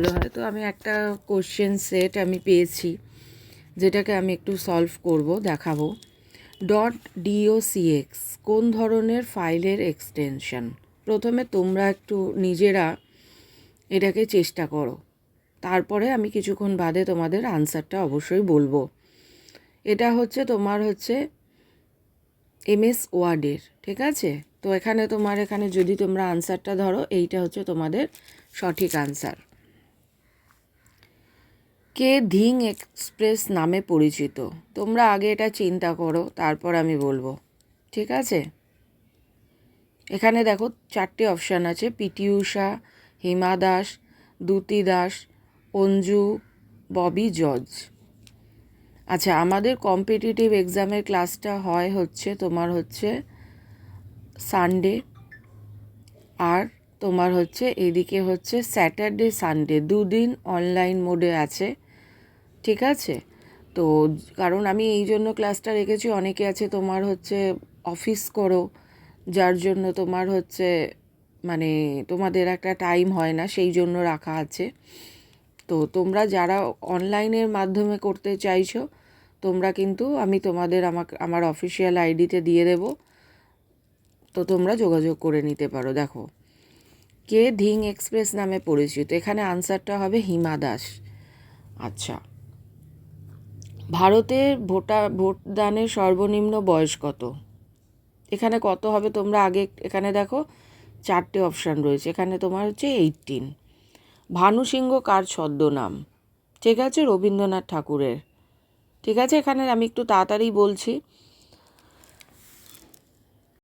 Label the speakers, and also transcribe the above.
Speaker 1: ভালো হয়। তো আমি একটা কোশ্চেন সেট আমি পেয়েছি, যেটাকে আমি একটু সলভ করব, দেখাবো। .docx কোন ধরনের ফাইলের এক্সটেনশন? প্রথমে তোমরা একটু নিজেরা এটাকে চেষ্টা করো, তারপরে আমি কিছুক্ষণ বাদে তোমাদের আনসারটা অবশ্যই বলবো। এটা হচ্ছে তোমার হচ্ছে MS ওয়ার্ডের, ঠিক আছে? তো এখানে যদি তোমরা আনসারটা ধরো, এইটা হচ্ছে তোমাদের সঠিক আনসার। কে ধিং এক্সপ্রেস নামে পরিচিত? তোমরা আগে এটা চিন্তা করো, তারপর আমি বলবো, ঠিক আছে? এখানে দেখো 4টে অপশান আছে: পিটি ঊষা, হিমা দাস, দ্যুতি দাস, অঞ্জু, ববি জর্জ। আচ্ছা, আমাদের কম্পিটিটিভ এক্সামের ক্লাসটা হচ্ছে তোমার হচ্ছে সানডে, আর তোমার হচ্ছে এদিকে হচ্ছে স্যাটারডে সানডে, দুদিন অনলাইন মোডে আছে, ঠিক আছে? তো কারণ আমি এই জন্য ক্লাসটা রেখেছি, অনেকে আছে তোমার হচ্ছে অফিস করো, যার জন্য তোমার হচ্ছে মানে তোমাদের একটা টাইম হয় না, সেই জন্য রাখা আছে। তো তোমরা যারা অনলাইনের মাধ্যমে করতে চাইছো, তোমরা কিন্তু আমি তোমাদের আমার অফিসিয়াল আইডিতে দিয়ে দেবো, তো তোমরা যোগাযোগ করে নিতে পারো। দেখো, কে ধিং এক্সপ্রেস নামে পরিচিত, এখানে আনসারটা হবে হিমা দাস। আচ্ছা, ভারতের ভোটদানের সর্বনিম্ন বয়স কত? এখানে কত হবে তোমরা আগে এখানে দেখো 4টে অপশান রয়েছে, এখানে তোমার হচ্ছে 18। ভানু সিংহ কার ছদ্মনাম? ঠিক আছে, রবীন্দ্রনাথ ঠাকুরের। ঠিক আছে, এখানে আমি একটু তাড়াতাড়ি বলছি।